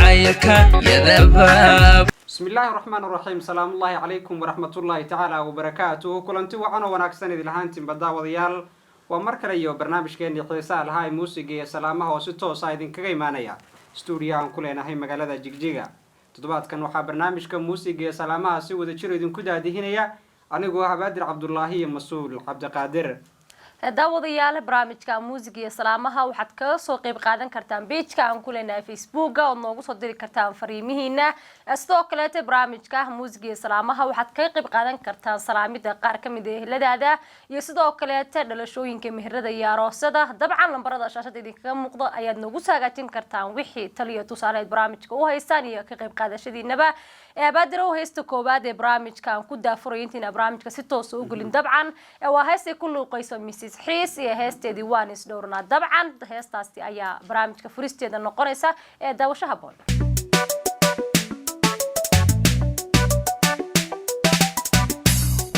جعيلك يذباب. بسم الله الرحمن الرحيم. سلام الله عليكم ورحمة الله تعالى وبركاته. كلنتي وعنا وناكسن إذا لهانتم بدأ وضيال ومركل أيوه برنامج كأني حسال هاي موسيقى سلامها وستو صايدين كجيمانيا استوريان كلنا هاي مقالة جيجيجا تطبعت كانوا حاب برنامج كموسيقى سلامها سوى ذكر إذن كده هديهنيا أنا جوا بدر عبد الله مسؤول عبد القادر daawadayaal barnaamijka muusiga salaamaha waxaad ka soo qayb qaadan kartaan page-ka aan ku leenahay Facebook-ga oo noogu soo diri kartaan fariimihiina sidoo kale barnaamijka muusiga salaamaha waxaad ka qayb qaadan kartaan salaamida qaar ka mid ah eheladaada iyo sidoo kale dhalashooyinka meherada iyo aroosada dabcan lambarada shaashada idinkaga muuqdo ayaad noogu saagaajin kartaan wixii taliyo tusaale barnaamijka u haystaan iyo ka qayb qaadashadiinaba baadiro heesta koobaad ee barnaamijka aan ku daafurayo inta barnaamijka si toos u gulin dabcan waa heesta ku luuqayso Mrs. حيس هستي وانس دورنا طبعا هستاستي أيا برامج كفريستي ده نقرأسا دوشها بون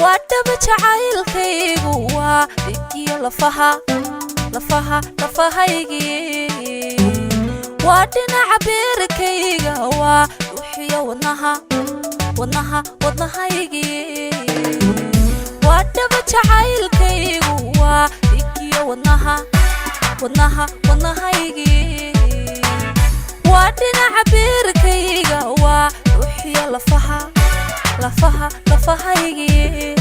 واتبت عيلكي جوا بكي لفها يجي واتنا عبيركي جوا روحي ونها يجي واتبت عيلكي جوا بكي ونها يجي واتنا عبيركي جوا روحي لفها يجي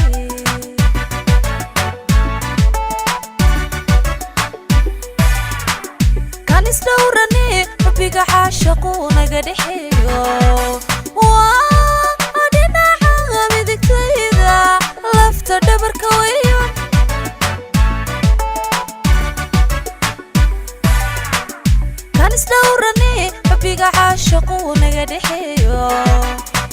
كان يستورني ربيك عاشقونا قد حيو وادنا عامدك تيدا لفت دبر كويون كان يستورني ربيك عاشقونا قد حيو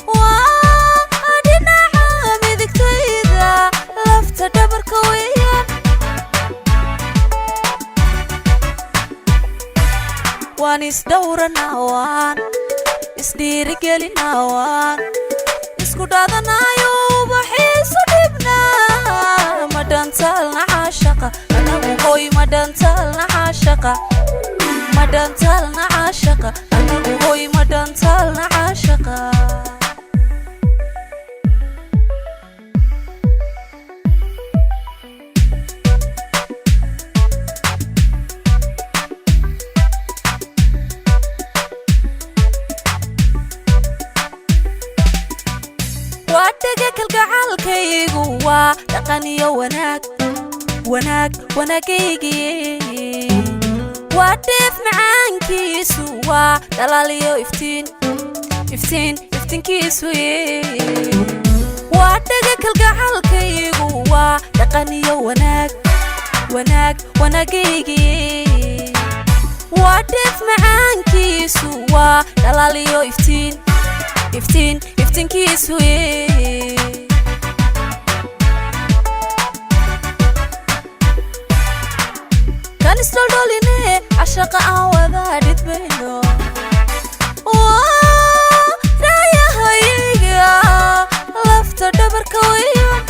وادنا عامدك تيدا لفت دبر كويون وان يسدورنا وان يسدير قلنا وان يسكدادنا يوبحيس دبنا مدان تالنا عاشقة أنا وهوي مدان تالنا عاشقة مدان تالنا عاشقة أنا وهوي مدان تالنا عاشقة واتجك الجعالكي جوا تقني وناكيجي واتف معانكي سوا دلاليو يفتين كيسوي واتجك الجعالكي جوا تقني وناكيجي واتف معانكي سوا دلاليو يفتين كيسوي كان يستولوني عشق عوضات بينو رايا هيجا لفت دبر كويون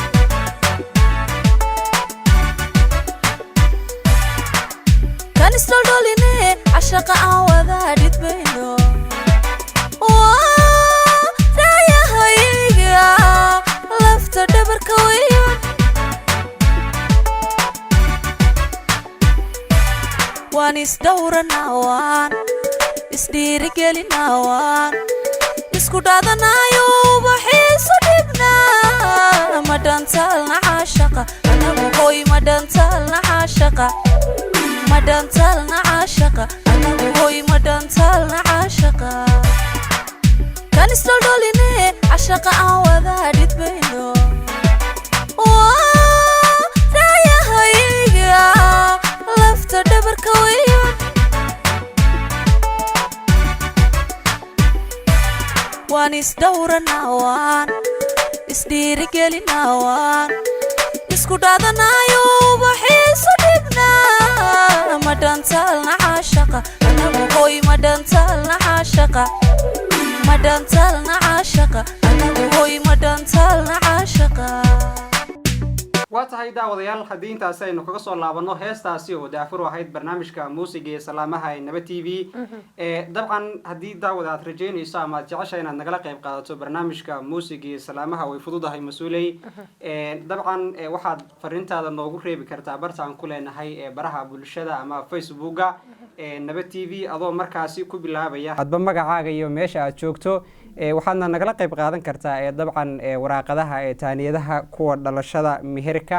كان يستولوني عشق عوضات بينو وان يسدورنا وان يسدير قلنا وان يسكدادنا يوبحيس دبنا مدان تالنا عاشقة أنا وهوي مدان تالنا عاشقة مدان تالنا عاشقة أنا وهوي مدان تالنا عاشقة كان يسدوليني عشقة عوضات بينو رايا هيجا لفت دبر كويون وان يسدورنا وان يسدير قلنا وان يسكدادنا يوبحيس دبنا مدان تالنا عاشقة أنا وهوي مدان تالنا عاشقة مدان تالنا عاشقة أنا وهوي مدان تالنا عاشقة waa tahay daawadayaal haddii intaasi aynu kaga soo laabano heestaasi oo daafur ahayd barnaamijka muusiga ee salaamaha ee naba t v dabcan haddii daawada aad rajeynayso ama aad jecesha inaad nagala qayb qaadato barnaamijka muusiga ee salaamaha way fududahay mas-uuley dabcan waxaad fariintaada noogu reebi kartaa bartaan ku leenahay ee baraha bulshada ama facebooka naba t v adoo markaasi ku bilaabaya hadba magacaaga iyo meesha aad joogto waxaadna nagala qayb qaadan kartaa dabcan waraaqadaha taaniyadaha kuwa dhalashada meherka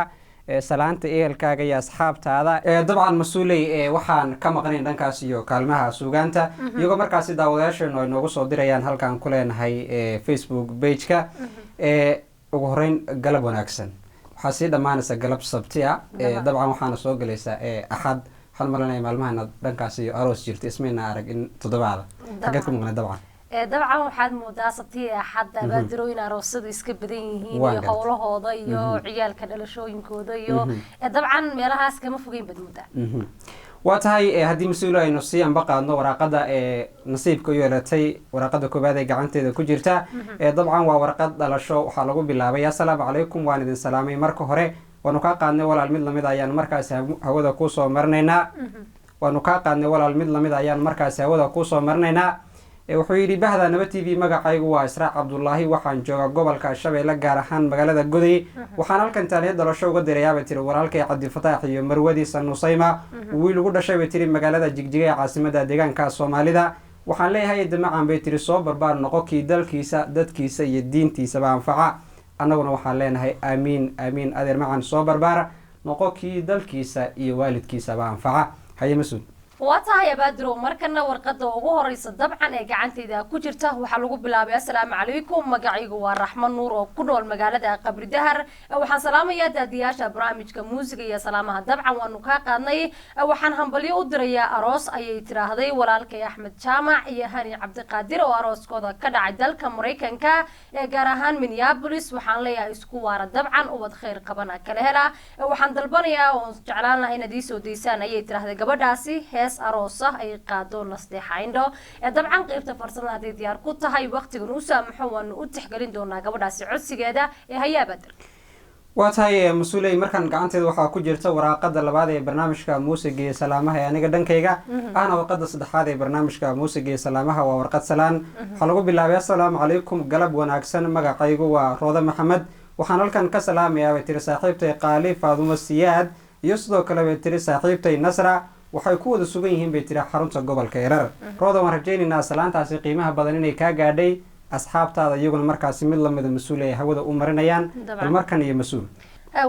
salaanta ehelkaaga iyo asxaabtaada dabcan mas-uuley waxaan ka maqnayn dhankaas iyo kaalmaha suugaanta iyagoo markaasi daawadayaasheenu ay noogu soo dirayaan halkaan ku leenahay facebook pageka ugu horeyn galab wanaagsan waxaa sii dhammaanaysa galab sabti a dabcan waxaana soo gelaysaa axad waxaan malanaya maalmahana dhankaas iyo aroos jirta ismayna arag in toddobaada xageed ku maqnay dabcan dabcan waxaad moodaa sabti axad abaadirooyin aroosada iska badan yihiin iyo howlahooda iyo ciyaalka dhalashooyinkooda iyo dabcan meelahaas kama fogeyn bad moodaa waa tahay haddii mas-uul aynu sii anba qaadno waraaqada nasiibka u yeelatay waraaqada koowaad ee gacanteeda ku jirta dabcan waa warqad dhalasho waxaa lagu bilaabay assalaamu calaykum waan idin salaamay marka hore waanu kaa qaadnay walaal mid lamid ayaan markaasi hawada kuusoo marinaynaa kuusoo marinaynaa wuxuu yidhi bahda naba t v magacaygu waa israac cabdulaahi waxaan joogaa gobolka shabeelle gaar ahaan magaalada goday waxaan halkan taaniya dhalasho uga dirayaabay tiri walaalkay cabdifataax iyo marwadiisa nusayma wiil ugu dhashay bay tiri magaalada jigjiga ee caasimada deegaanka soomaalida waxaan leeyahay damacan bay tiri soo barbaar noqo kii dalkiisa dadkiisa iyo diintiisaba anfaca annaguna waxaan leenahay aamiin aamiin adeer macan soo barbaara noqo kii dalkiisa iyo waalidkiisaba anfaca haye mas-uul waa tahay abaadirow markana warqada ugu horeysa dabcan ee gacanteyda ku jirta waxaa lagu bilaabay assalaamu calaykum magacaygu waa raxmo nuur oo ku nool magaalada qabri dahar waxaan salaamayaa daadiyaasha barnaamijka muusiga iyo salaamaha dabcan waanu kaa qaadnay waxaan hambalyo u dirayaa aroos ayay tiraahday walaalkay axmed jaamac iyo hani cabdiqaadir oo arooskooda ka dhacay dalka maraykanka ee gaar ahaan minneapolis waxaan leeyahay isku waara dabcan ubad khayr qabana kala hela waxaan dalbanayaa oo jeclaan lahaa inaad ii soo daysaan ayay tiraahday gabadhaasi aroos ah ay qaado nasteexayndho dabcan qaybta farsamada hadday diyaar ku tahay waqtigan u saamaxo waanu u tixgelin doonaa gabadhaasi codsigeeda hayaa badir waa tahay mas-uuley markan gacanteeda waxaa ku jirta waraaqada labaad ee barnaamijka muusiga iyo salaamaha ee aniga dhankayga ahna warqada saddexaad ee barnaamijka muusiga iyo salaamaha waa warqad salaan waxaa lagu bilaabay assalaamu calaykum galab wanaagsan magacaygu waa roode maxamed waxaan halkan ka salaamayaa bay tiri saaxiibtay qaali faadumo siyaad iyo sidoo kale bay tiri saaxiibtay nasra waxay ku wada sugan yihiin bay tiri xarunta gobolka erar rooda waan rajaynaynaa salaantaasi qiimaha badan inay kaa gaadhay asxaabtaada iyaguna markaasi mid lamida mas-uul ay hawada u marinayaan bal markan iyo mas-uul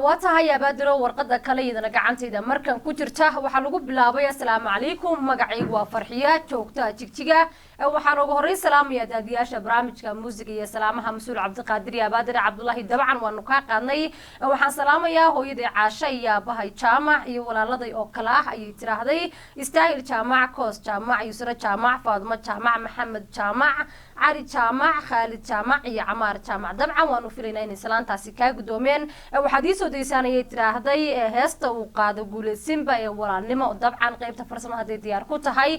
waa tahay abaadiro warqada kale iyadana gacantayda markan ku jirta waxaa lagu bilaabay assalaamu calaykum magacaygu waa farxiya joogta jigjiga waxaan ugu horey salaamayaa daadiyaasha barnaamijka muusiga iyo salaamaha mas-uul cabdiqaadir iyo abaadire cabdulaahi dabcan waanu kaa qaadnay waxaan salaamayaa hooyaday caasha iyo aabahay jaamac iyo walaaladay oo kale ah ayay tiraahday istaahil jaamac koos jaamac yusra jaamac faadmo jaamac maxamed jaamac cali jaamac khaalid jaamac iyo camaar jaamac dabcan waanu filaynaa inay salaantaasi kaa gudoomeen waxaad ii soo daysaan ayay tiraahday heesta uu qaado guulaysinba ee walaalnimo dabcan qaybta farsamo hadday diyaar ku tahay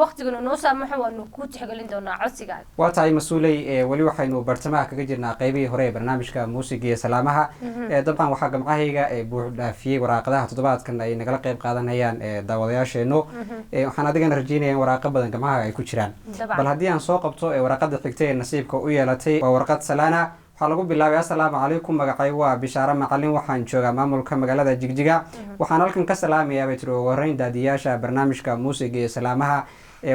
waqtigana noo saamaxo waanu ku tixgelin doonaa codsigaaga waa tahay mas-uuley weli waxaynu bartamaha kaga jirnaa qaybihii hore ee barnaamijka muusiga iyo salaamaha dabcan waxaa gamcahayga buux dhaafiyey waraaqadaha toddobaadkan ay nagala qayb qaadanayaan daawadayaasheenu waxaan adigana rajeynaya in waraaqo badan gamcaha ay ku jiraan bal haddii aan soo qabto waraqada xigta ee nasiibka u yeelatay waa warqad salaana waxaa lagu bilaabay assalaamu calaykum magacaygu waa bishaare macalin waxaan joogaa maamulka magaalada jigjiga waxaan halkan ka salaamayaa bay tiri ugu horeyn daadiyaasha barnaamijka muusiga iyo salaamaha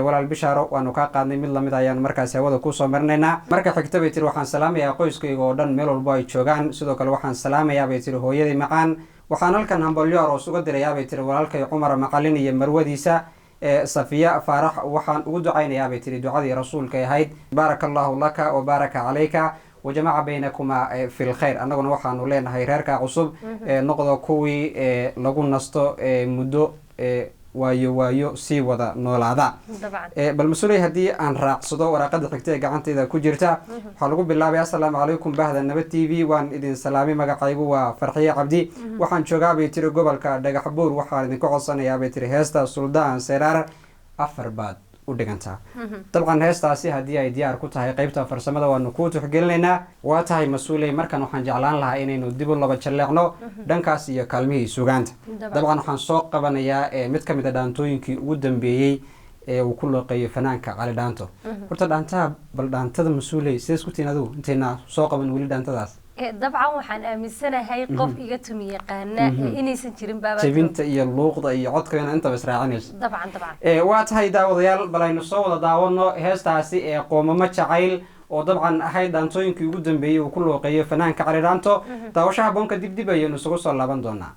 walaal bishaaro waanu kaa qaadnay mid lamid ayaan markaasi hawada kusoo marinaynaa marka xigta bay tiri waxaan salaamayaa qoyskayga oo dhan meel walbo ay joogaan sidoo kale waxaan salaamayaa bay tiri hooyaday macaan waxaan halkan hambalyo aroos uga dirayaa bay tiri walaalkay cumar macalin iyo marwadiisa safiya faarax waxaan ugu ducaynayaa bay tiri ducadii rasuulka ahayd baaraka allahu laka wa baaraka calayka wajamaca baynakuma fi lkhayr annaguna waxaanu leenahay reerkaa cusub noqdo kuwii lagu nasto muddo waayo sii wada noolaada bal mas-uuley haddii aan raacsado waraaqada xigta ee gacantayda ku jirta waxaa lagu bilaabay assalaamu calaykum bahda naba t v waan idin salaamay magacaygu waa farxiye cabdi waxaan joogaa bay tiri gobolka dhagax buur waxaan idinka codsanayaa bay tiri heesta suldaan seraar afar baad u dhigantaa dabcan heestaasi haddii ay diyaar ku tahay qaybta farsamada waanu kuu tixgelinaynaa waa tahay mas-uuley markan waxaan jeclaan lahaa inaynu dib u laba jalleecno dhankaas iyo kaalmihii sugaanta dabcan waxaan soo qabanayaa mid ka mid a dhaantooyinkii ugu dambeeyey ee uu ku looqeeyo fanaanka Cali Dhaanto horta dhaantaha bal dhaantada mas-uuley sidee isku tiin adigu intayna soo qaban weli dhaantadaas dabcan waxaan aaminsanahay qof iga tumi yaqaana inaysan jirin baaba jabinta iyo luuqda iyo codkana intaba israacinayso dabcan waa tahay daawadayaal bal aynu soo wada daawano heestaasi ee qoomamo jacayl oo dabcan ahayd dhaantooyinkii ugu dambeeyey uu ku looqeeyo fanaanka Cali Dhaanto daawashaha boonka dib ayaynu isugu soo laaban doonaa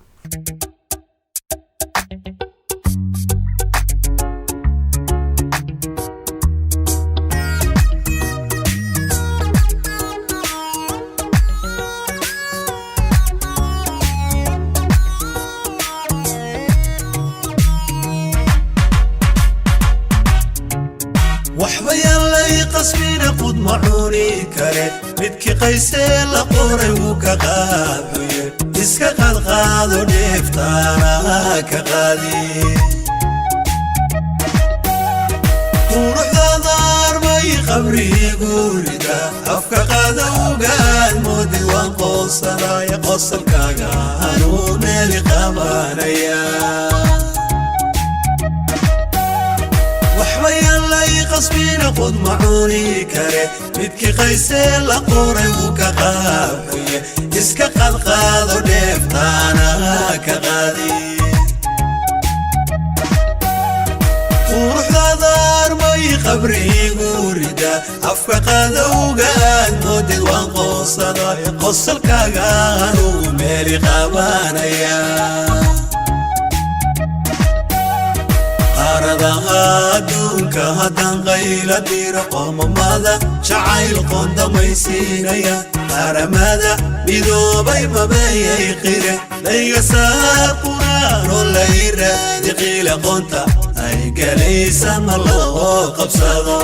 قسمنا قد معوني كره مدكي قيسي لقوري وكقابي اسكا قد قادو نفتانا كقادي وروح دار بي قبري قوردا افكا قادو قاد مودي وانقوصنا يقصر كاقانو ميلي قمانيا قسمنا قد معوني كره مدكي قيسي لقوري وكقابي اسكا قد قادو نفتانا كقادي وروح دار بي قبري قوردا افكا قادو قاد مودد وانقوصنا يقصر كاقانو ميلي قبانيا أرضها دونك هدان غير دير قوم ماذا شعيل قند ميسينيا أرماذا بدوبي مبايا يقير ليغا سار قرار اللير يقيل قنت أي قليسا مالله قبصدو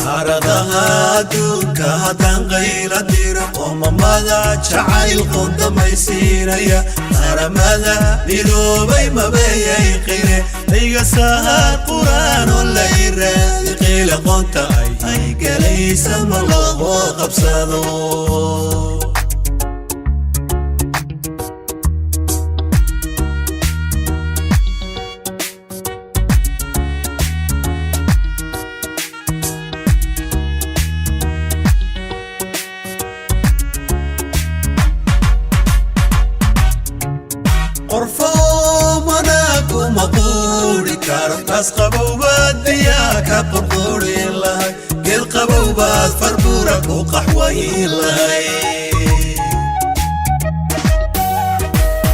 أرضها دونك هدان غير دير قوم ماذا شعيل قند ميسينيا أرماذا بدوبي مبايا يقير ليغا سار قران اللير يقيل قنت أي قليسا مالله قبصدو أسقبوا بدياك قرقوري الله قل قبوا باد فربورك وقحوي الله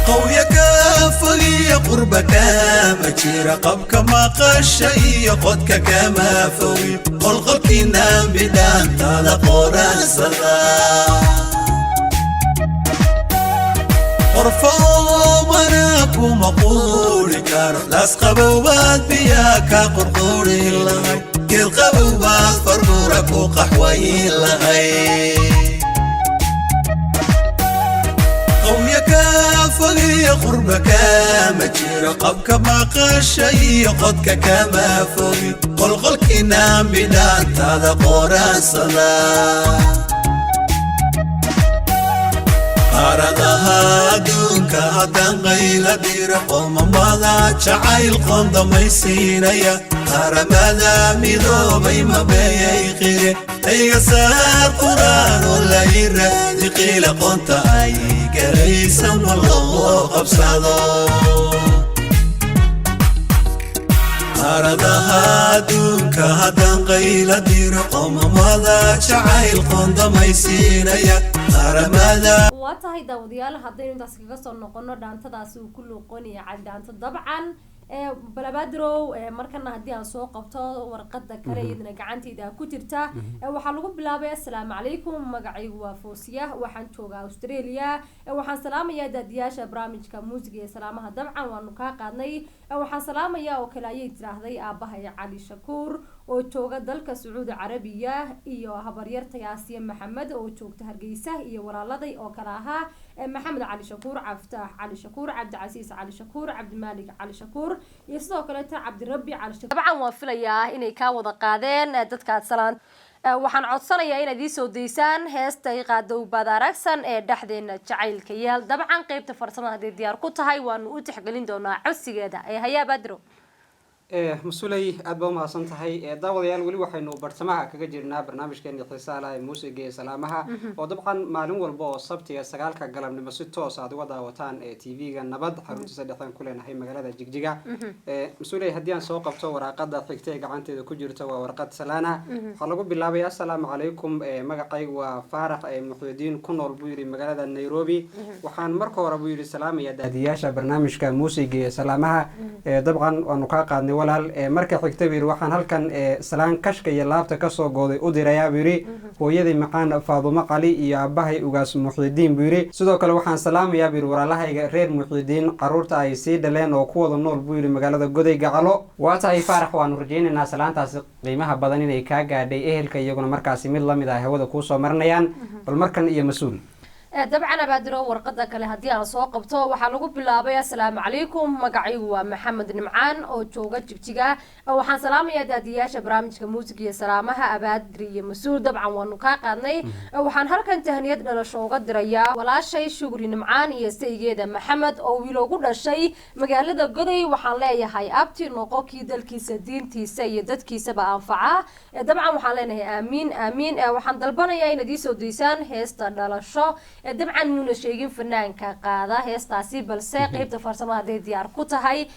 قويك فغي قربك مجير قبك ما قشي قدك كما فوي قلقك نام بدان تالا قران صدا قرفو مناك ومقولي كار لاسقبوا باد بياك قرقوري الله كل قبوا باد فربورك وقحوي الله قويك فغي قربك مجير قبك ما قشي قدك كما فوي قلقلك نام بدان تاذا قران صلاة أرضها دونك هدان غيل دير قوم ماذا شعيل قند ميسينيا أرماذا ميدوبي مبايا يقير أي سار قران اللير يقيل قنت أي قريسا والله قبصدو أرضها دونك هدان غيل دير قوم ماذا شعيل قند ميسينيا أرماذا waa tahay daawadayaal haddaynu intaas kaga soo noqono dhaantadaasi uu ku luuqoonaya Cali Dhaanto dabcan balabadrow markana haddii aan soo qabto warqada kale iyadana gacantayda ku jirta waxaa lagu bilaabay assalaamu calaykum magacaygu waa Foosiya waxaan joogaa Australia waxaan salaamayaa daadiyaasha barnaamijka muusiga ee salaamaha dabcan waanu ka qaadnay waxaan salaamayaa oo kale ayay tiraahday aabahay Cali Shakuur oo jooga dalka Sacuudi Carabiya iyo habaryarta Yaasiya Maxamed oo joogta Hargeysa iyo walaaladay oo kala ahaa Maxamed Cali Shakuur Caftaax Cali Shakuur Cabdi Casiis Cali Shakuur Cabdi Maalik Cali Shakuur nuur iyo sidoo kale cabdirabbi cali dabcan waan filayaa inay ka wada qaadeen dadkaad salaan waxaan codsanayaa inaad ii soo deysaan heesta ay qaado Badaragsan ee dhaxdeena jacaylka yaal dabcan qaybta farsamada hadii diyaar ku tahay waan u tixgelin doonaa codsigeeda ay hayaa Badro مسؤولي أدبو ما صنتهاي داود يال ولي وحنا برتمها كجرنا برنامج كان يحصل موسيقى سلامها وطبعا معلوم والبو صبت يستقال كقلم لمسيتو صاد وضع وطن تي في النبض حرمت صدقان كلنا هي مجالات جيجا مسؤولي هديان سوق بتو ورقة حكتي قعنت كجرت ورقة سلانة حلقوا بالله السلام عليكم مجاقي وفارق محيدين كنا البويري مجالات نيروبي وحن مركو ربويري سلام يا دادياشا برنامج كان موسيقى سلامها طبعا ونقاقد walaal marka xigta biir waxaan halkan salaan kashka iyo laabta ka soo gooday u dirayaa biiri hooyadii macaan Faadumo Qali iyo abahay ugaas Muxidiin biiri sidoo kale waxaan salaamayaa biir walaalahayga reer Muxidiin qaruurta ay sii dhaleen oo ku wada nool biiri magaalada Goday Gacalo waata ay farax waan rajaynaynaa salaantaas qiimaha badan inay ka gaadhay ehelka iyaguna markaas mid la mid ah hawada ku soo marnayaan bal markan iyo mas'uul dabcan Badro warqada kale hadii aan soo qabto waxa lagu bilaabay assalaamu calaykum magacaygu waa Maxamed Nimcaan oo jooga Jigjiga waxaan salaamayaa daadiyaasha barnaamijka muusiga salaamaha Badri iyo Masuul dabcan waanu ka qaadnay waxaan halkan tahniyad dhalasho uga dirayaa walaashay Shukri Nimcaan iyo saygeeda Maxamed oo wiil ugu dhashay magaalada Goday waxaan leeyahay abti noqokii dalkiisa diintiisa iyo dadkiisa ba anfaca dabcan waxaan leenahay aamin waxaan dalbanayaa inaad ii soo deysaan heesta dhalasho dabcan muna sheegin fanaanka qaada heestaasi balse qaybta farsamada hadii diyaar ku tahay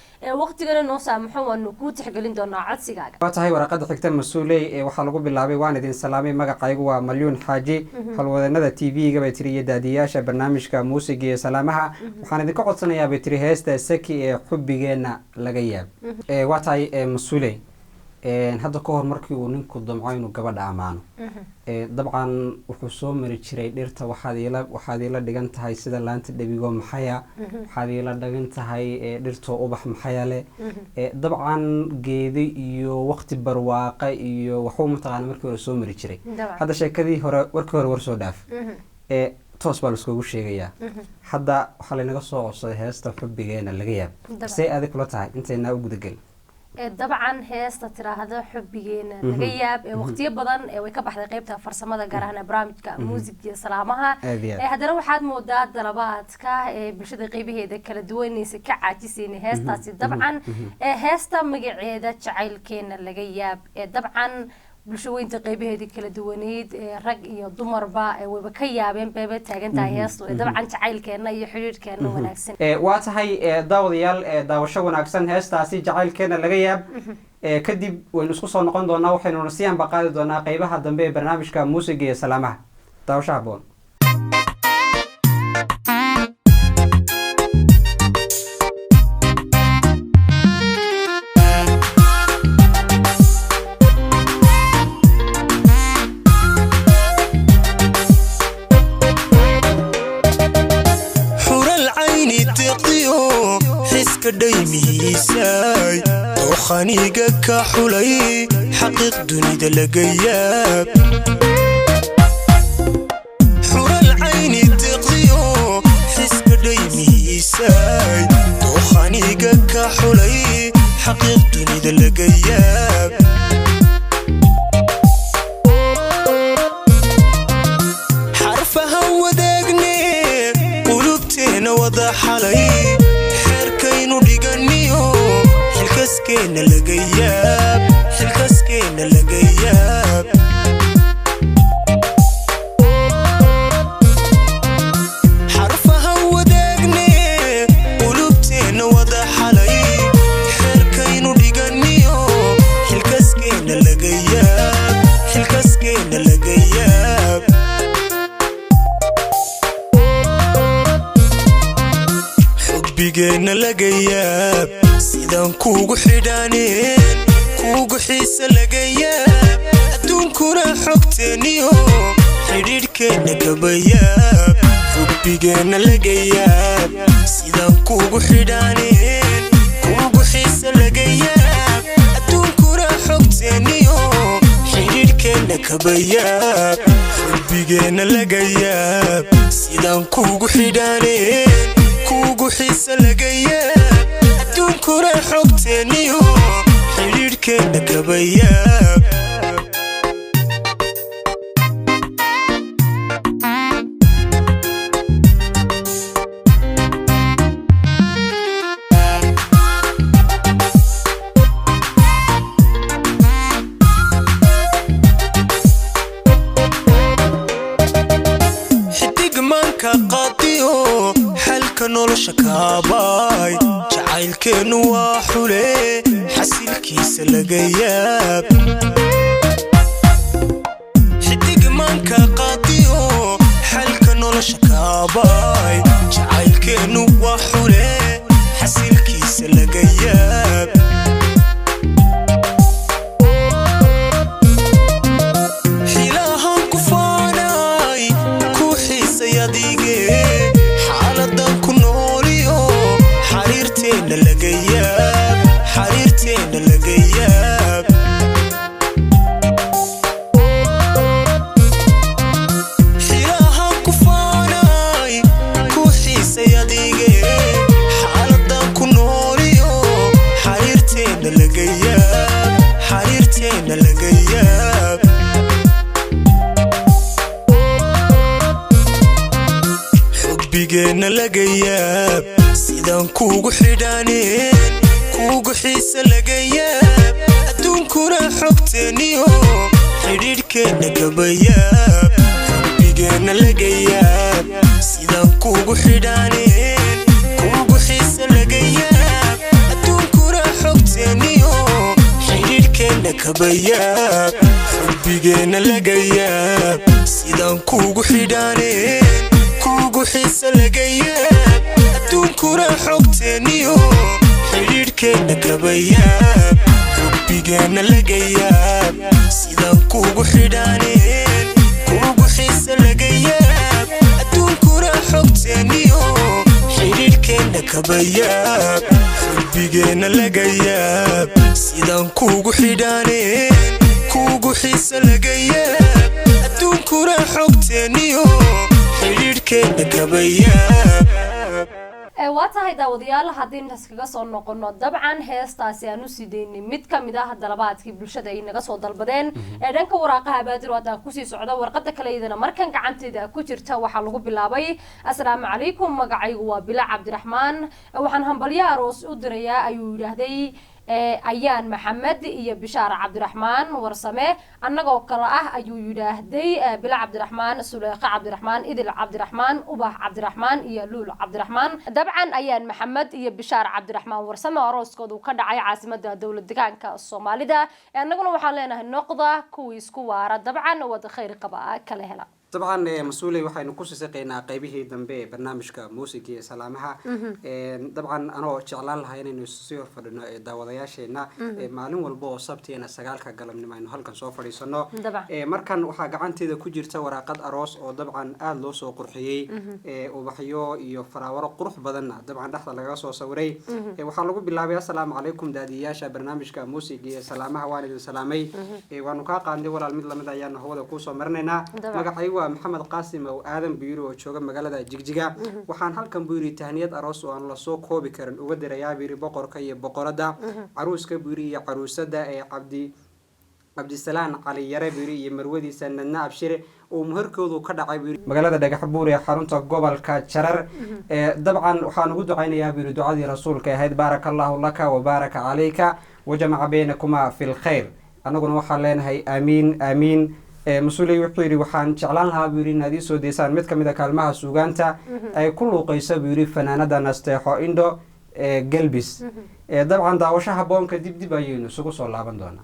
waqtigana noo saamaxo waanu ku tixgelin doonaa codsigaaga waa tahay warqada xigta mas'uulay waxa lagu bilaabay waan idin salaamay magacaygu waa Malyuun Xaaji halwadanada TV-ga bay tiri daadiyaasha barnaamijka muusiga salaamaha waxaan idin ka codsanayaa bay tiri heesta Saki ee xubbigeena laga yaab waa tahay mas'uulay hadda ka hor markii uu ninku damco inuu gabadha amaano dabcan wuxuu soo mari jiray dhirta waxaad ila dhigan tahay sida laanta dhabigo maxaya waxaad ila dhigan tahay dhirta ubax maxaya leh dabcan geedo iyo waqti barwaaqa iyo waxuu mataqaan markii hore soo mari jiray hadda sheekadii hore warkii hore war soo dhaaf toos baa iskugu sheegaya hadda waxa la inaga soo codsaday heesta xubbigeena laga yaab say aad kula tahay intayna u gudagal dabcan heesta tiraahdo xubbigeena laga yaab waqtiyo badan way ka baxday qaybta farsamada gaar ahaan barnaamijka muusiga salaamaha hadana waxaad moodaa dalabaadka bulshada qaybaheeda kala duwanaysa ka caajiseen heestaasi dabcan heesta magaceeda jacaylkeena laga yaab dabcan bulshooyinta qaybaheeda kala duwaneed rag iyo dumarba wayba ka yaabeen beebe taagan tahay heesto dabcan jacaylkeena iyo xiriirkeena wanaagsan waa tahay daawadayaal daawasho wanaagsan heestaasi jacaylkeena laga yaab kadib waynu isku soo noqon doonaa waxaynu nasiyan ba qaadi doonaa qaybaha dambe ee barnaamijka muusiga iyo salaamaha daawasho haboon دايميساي وخانيقة كحولي حقيق دنيا دلقياب حور العين تقضيو حسك دايميساي وخانيقة كحولي حقيق دنيا دلقياب حرفها وداقني قلوبتين وضح علي حلكسكينا لقياب حلكسكينا لقياب حرفها وداقني قلوبتين وضح علي حركينو ديقانيو حلكسكينا لقياب حلكسكينا لقياب حبيقينا لقياب sidaan kuugu xidhaaneen kuugu xiisa laga yaab adduunkuna xogteeniyo xidhiidhkeenna gabayaab xubbigeena laga yaab sidaan kuugu xidhaaneen kuugu xiisa laga yaab adduunkuna xogteeniyo xidhiidhkeenna gabayaab xubbigeena laga yaab sidaan kuugu xidhaaneen kuugu xiisa laga yaab adduunkuna xogteeniyo xidhiidhkeenna kabayaab nolosha kaabay jacaylkeenu waa xule xasilkiisa laga yaab xidigmanka qaadiyo xalka nolosha kaabay jacaylkeenu waa xule xasilkiisa laga yaab xilahan ku faanay ku xiisay adige حريرتنا لقياب حريرتنا لقياب حياها كفاناي كوحي سياديقي حالدان كنوريو حريرتنا لقياب حريرتنا لقياب حبيقنا لقياب sidaan kuugu xidhaaneen kuugu xiisa laga yaab adduunkuna xogteeniyo xidhiidhkeenna kabayaab xubigeenna laga yaab sidaan kuugu xidhaaneen kuugu xiisa laga yaab adduunkuna xogteeniyo xidhiidhkeenna kabayaab xubigeenna laga yaab sidaan kuugu xidhaaneen kuugu xiisa laga yaab adduunkuna xogteeniyo xidhiidhkeenna kabayaab xubigeenna laga yaab sidaan kuugu xidhaaneen kuugu xiisa laga yaab adduunkuna xogteeniyo xidhiidhkeenna kabayaab xubigeenna laga yaab sidaan kuugu xidhaaneen kuugu xiisa laga yaab adduunkuna xogteeniyo xidhiidhkeenna kabayaab waa tahay daawadayaal haddii intaas kaga soo noqono dabcan heestaasi aan u sideynay mid ka mid ah dalabaadkii bulshada ay naga soo dalbadeen ee dhanka waraaqaha baadir wadan ku sii socda warqada kale iyadana markan gacanteeda ku jirta waxa lagu bilaabay assalaamu calaykum magacaygu waa Bilaa Cabdiraxmaan waxaan hambalyo aroos u dirayaa ayuu yiraahday ayaan maxamed iyo bishaar cabdiraxmaan warsame annagoo kala ah ayuu yiraahday Bilaa Cabdiraxmaan Suleekha Cabdiraxmaan Idil Cabdiraxmaan Ubax Cabdiraxmaan iyo Luul Cabdiraxmaan dabcan ayaan maxamed iyo bishaar cabdiraxmaan warsame arooskoodu ka dhacay caasimadda dawlad deegaanka Soomaalida annaguna waxaan leenahay noqda kuwii isku waara dabcan wada khayr qaba kala hela طبعا مسؤولي waxaynu ku sisaqeynaa qaybihii dambe ee barnaamijka muusiga salaamaha طبعا anoo jeclaan lahaa inaynu soo fadhino daawadayaasheena maalin walba oo sabtiina 9 galabnimo aynu halkan soo fadhiisano markan waxa gacanteeda ku jirta waraaqad aroos oo dabcan aad loo soo qurxiyay ubaxyo iyo faraawaro qurux badan dabcan dhaxda laga soo sawiray waxa lagu bilaabay assalaamu calaykum daadiyaasha barnaamijka muusiga salaamaha waan idin salaamay waanu ka qaadnay walaal mid lamid ayaan hawada ku soo marnaynaa magacaygu محمد قاسم أو آدم بيرو شوجا مجالة جيجيجا وحن هالكم بيري تهنيات أروس وأن الله سو كوبي كرن وقدر يا بيري بقر كي بقرة دا عروس كبيري عروسة دا عبد السلام علي يرى بيري مرودي سنة ناب شري ومهركودو كذا عبيري مجالة دقة حبوري حرنت قبل كشرر طبعا وحن قد عيني يا بيري دعاء رسولك هيد بارك الله لك وبارك عليك وجمع بينكما في الخير أنا قلنا وحلين هي آمين آمين مسؤولي وحيري وحان جعلان لها بيري نادي سوديسان مد كميدا كالمها سوغانتا اي كلو قيسا بيري فنانادا نستيحو اندو قلبس طبعا داوشاها بونكا ديب ديب ايينو سوكو سو لابان دونا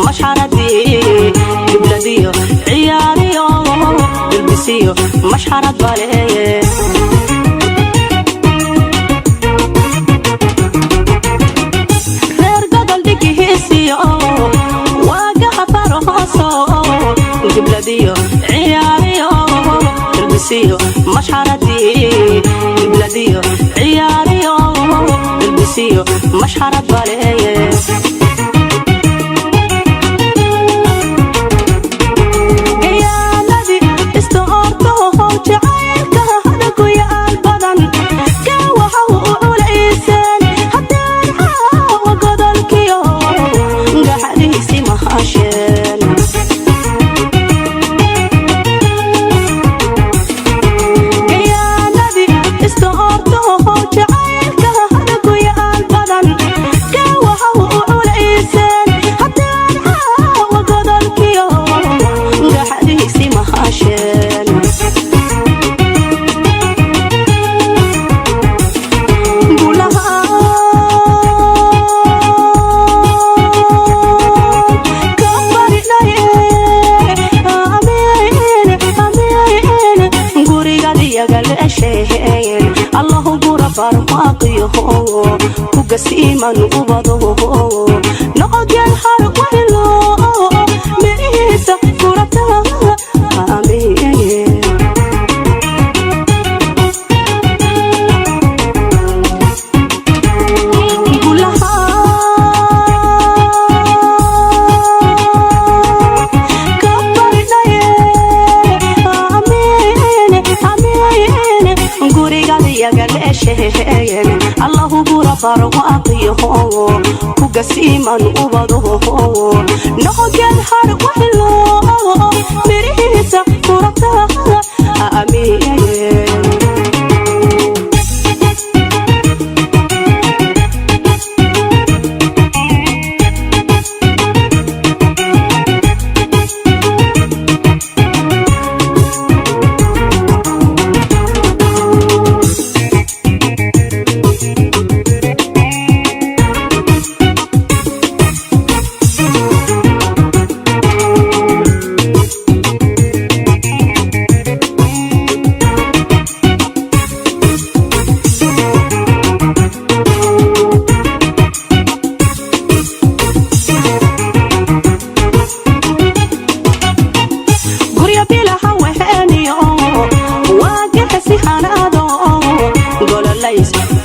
مش عربي تلبسيو مش حرد باليه غير قبل ديكي هيسيو واقع فرهاصو بلاديو عياريو تلبسيو مش حردي بلاديو عياريو تلبسيو مش حرد باليه الله بربار باقيه وقسيما وبضه نقضي الحرب وهلو مريسة فرتها آمين الله بربار واقيه وقسيما وبضه نقضي الحرب وهلو مريسة فرتها آمين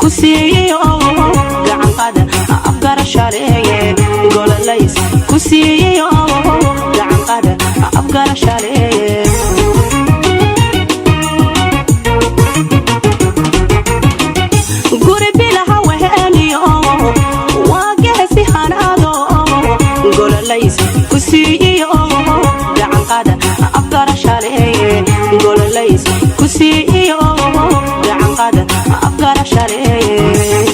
كسيو قعن قد أفكار شاليه قول الليس كسيو قعن قد أفكار شاليه قربي لها وهانيو واقع سيحانادو قول الليس كسيو قعن قد أفكار شاليه قول الليس كسيو قعن قد أفكار شاليه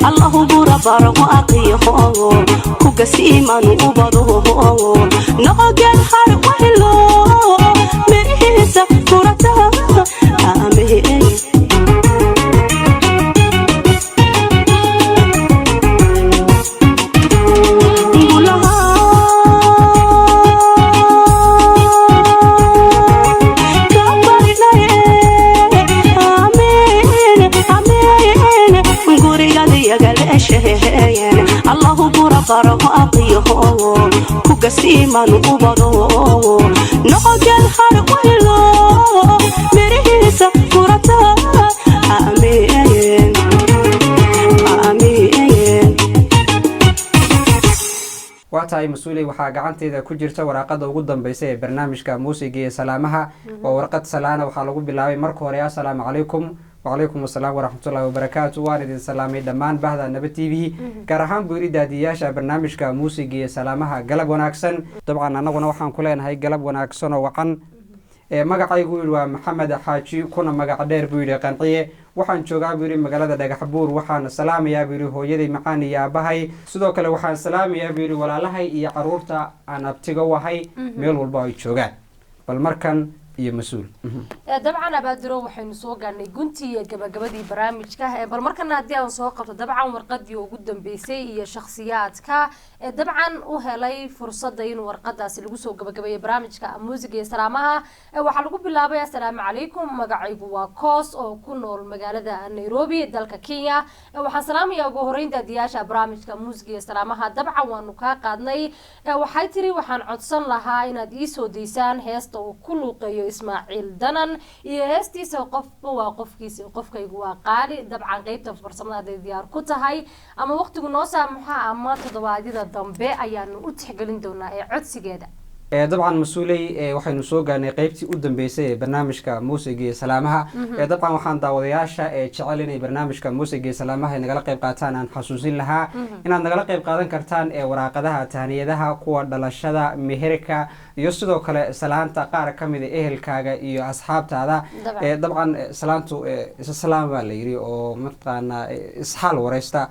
الله بربار واقيه وقسيما وبضه نقضي الحرب وهلو مريسة فرتها آمين الله بربار واقيه وقسيما وبضه نقضي الحرب وهلو مريسة فرتها آمين آمين waatahay mas-uuley waxaa gacanteeda ku jirta waraaqada ugu dambeysa ee barnaamijka muusiga iyo salaamaha oo warqad salaana waxaa lagu bilaabay marka hore assalaamu calaykum وعليكم السلام ورحمة الله وبركاته وأنا سلامي دمان بهذا النبي تي في كرهان بيري دادياشا برنامج كموسيقى سلامها قلب وناكسن طبعا أنا ونوحان كلنا هاي قلب وناكسن وعن مقع يقول محمد حاجي كنا مقع دير بيري قنطية وحان شوقا بيري مقالة داق حبور وحان سلام يا بيري هو يدي معاني يا بهاي سدوك وحان سلام يا بيري ولا لهي يا عرورتا أنا بتقوى هاي ميل والباي شوقا بالمركن iyo mas'uul dabcan abaadiro waxaynu soo gaarnay guntii iyo gabagabadii barnaamijka bal markana haddii aan soo qabto dabcan warqadii ugu dambeysay iyo shakhsiyaadka dabcan u helay fursadda in warqadaasi lagu soo gabagabeeyo barnaamijka muusiga iyo salaamaha waxaa lagu bilaabay assalaamu calaykum magacaygu waa koos oo ku nool magaalada Nairobi dalka Kenya waxaan salaamayaa ugu horeyn daadiyaasha barnaamijka muusiga iyo salaamaha dabcan waanu ka qaadnay waxay tiri waxaan codsan lahaa inaad ii soo deysaan heesta uu ku luuqeeyo Ismaaciil Danan iyo heestiisa qofba waa qofkiisa qofkaygu waa qaali dabcan qaybta farsamada diyaar ku tahay ama waqtigu noo saamaxa ama todobaadyada dambe ayaanu u tixgelin doonaa ee codsigeeda dabcan mas-uuley waxaynu soo gaarnay qaybtii u dambeysay ee barnaamijka muusiga iyo salaamaha dabcan waxaan daawadayaasha jecel inay barnaamijka muusiga iyo salaamaha nagala qayb qaataan aan xasuusin lahaa inaad nagala qayb qaadan kartaan waraaqadaha tahniyadaha kuwa dhalashada meherka iyo sidoo kale salaanta qaar ka mid ah ehelkaaga iyo asxaabtaada dabcan salaantu salaam baa la yiri oo markaana isxaal wareysta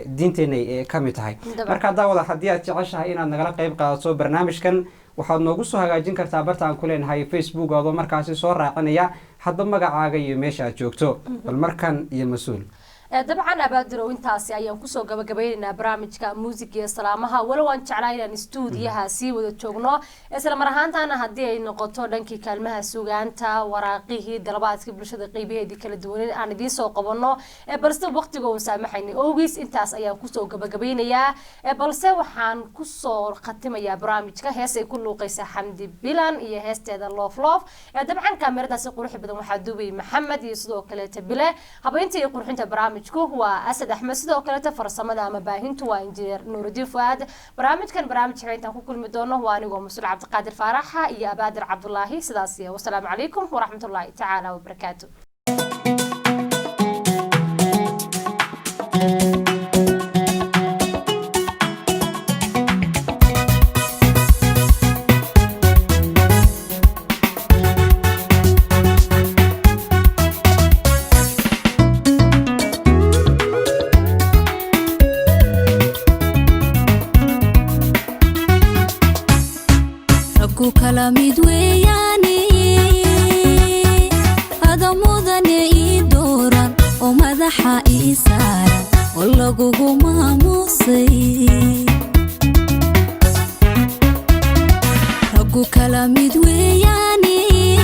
diinteena ka mid tahay marka daawada haddii aad jeceshahay inaad nagala qayb qaadato barnaamijkan waxaad noogu soo hagaajin kartaa bartaan ku leenahay Facebook oo markaasi soo raacinaya hadba magacaaga iyo meesha aad joogto bal markan iyo mas'uul dabcan abaadiro intaasi ayaan kusoo gabagabaynaynaa barnaamijka muusiga iyo salaamaha walow aan jeclahay inaan stuudiyaha sii wada joogno isla mar ahaantaana haddii ay noqoto dhankii kaalmaha sugaanta waraaqihii dalabaadka bulshada qaybaheedii kala duwan aan idiin soo qabanno balse waqtiga uu saamaxaynay oogis intaas ayaan kusoo gabagabeynayaa balse waxaan kusoo khatimayaa barnaamijka hees ay ku luuqaysa Xamdi Bilan iyo heesteeda Love Love dabcan kaamiradaasi qurux badan waxaa duubay Maxamed iyo sidoo kale Bile habeynta iyo qurxinta barnaamijka وأسد أحمد سيدو كلته فرصمة أما باهنتو وإنجير نور الدين فؤاد برامج حينتان كل مدونه وأنا ومسؤول عبد القادر فارحة يا بادر عبد الله سداسية والسلام عليكم ورحمة الله تعالى وبركاته. كلامي دوياني هذا مودني دورا ومدحا إيسارا والله قوقو ماموسي رقو كلامي دوياني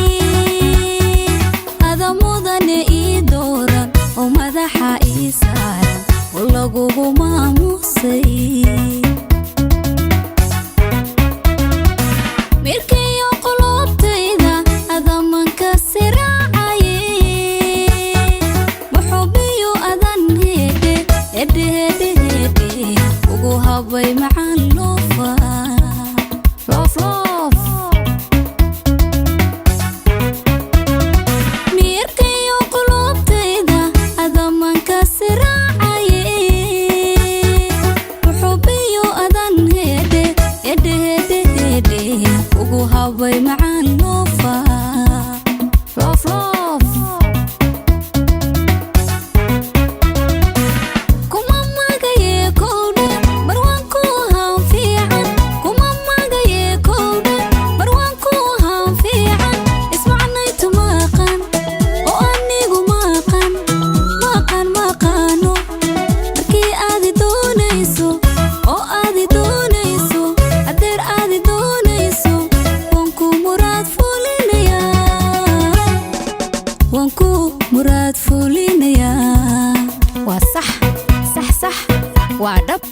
هذا مودني دورا ومدحا إيسارا والله قوقو ماموسي mirkayo qulubtayda adaman ka siraacaye muxubiyo adan hede ugu habay macaan loofa loof loof mirkayo qulubtayda adaman ka siraacaye muxubiyo adan hede ugu habay macaan loofa loof loof kuma magaye kowdhe barwaanku haan fiican kuma magaye kowdhe barwaanku haan fiican ismacnaytu maqan oo anigu maqano markii aadi doonayso oo aadi doonayso adeer aadi doonayso wanku muraad fulinaya waa sax waa dhab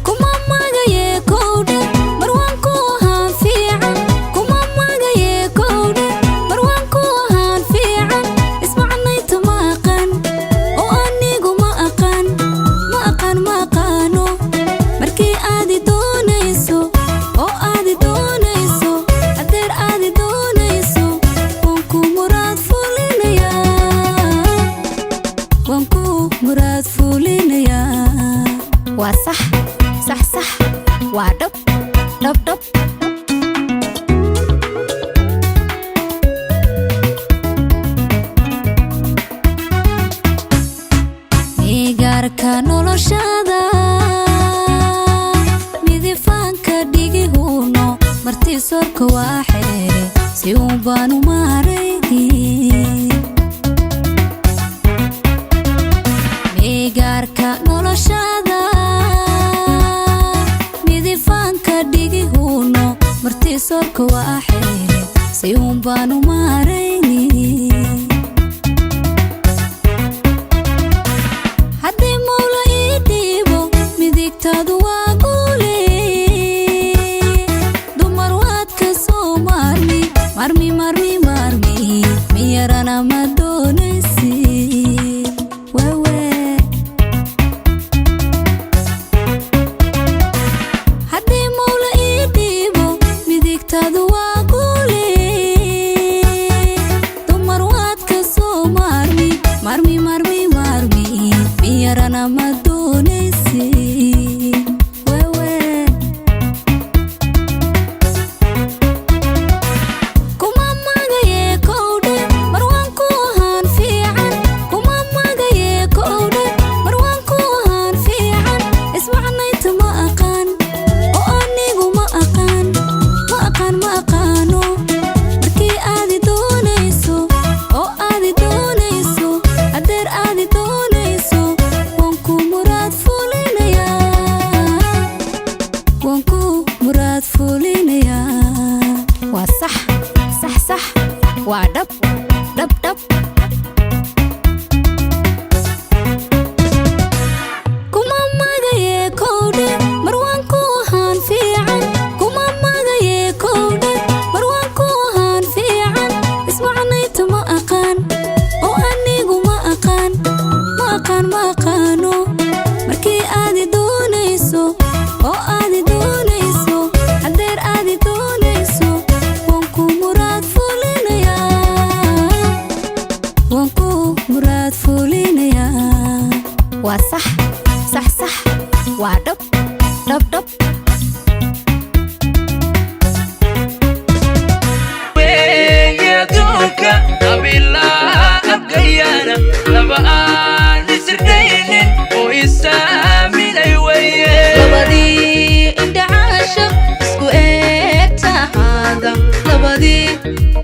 kuma magaye kowdhe barwaanku haan fiican kuma magaye kowdhe barwaanku haan fiican ismacnaytu maqan oo anigu وصح صح صح ودب دب دب ميغاركا نولوشادا ميديفانكا ديغي هونو مرتي سوركا واحيري سيوبانو ماريدي ميغاركا نولوشادا ميديفانكا ديغي هونو مرتي سوركا واحيري سيوبانو ماريدي marmi marmi marmi miyarana madonesi wewe hadi mawla idibo midigtadu waa gule dumar waad ka soo marmi marmi marmi marmi miyarana madonesi صح صح صح ودب دب دب كما ماغاي كوده مروانكو هان فيعن كما ماغاي كوده مروانكو هان فيعن اسمعنيت ما اقان او انيغو ما اقان ما اقان ما اقانو مركي ادي دونيسو او ادي دونيسو حدير ادي دونيسو مراد فولينيا وصح صح صح ودب دب دب ويا دوكا قبيلة أبقيانا لبقى نسردين ويسامي ليوية لبدي عند عاشق اسكو اكتا هذا لبدي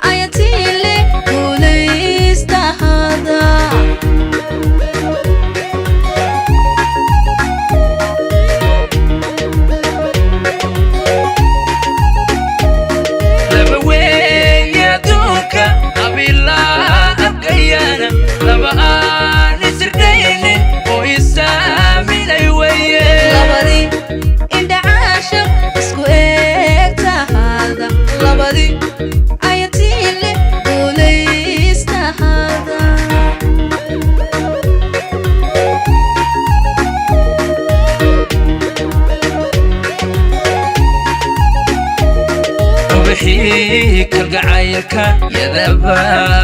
آياتي اللي قوليست هذا لبوية دوكا قبيلة أبقيانا لبقى نسردين ويسامي ليوية لبدي عند عاشق اسكو اكتا هذا لبدي آياتي اللي قوليست هذا وبحيك القعايلك يا ذباب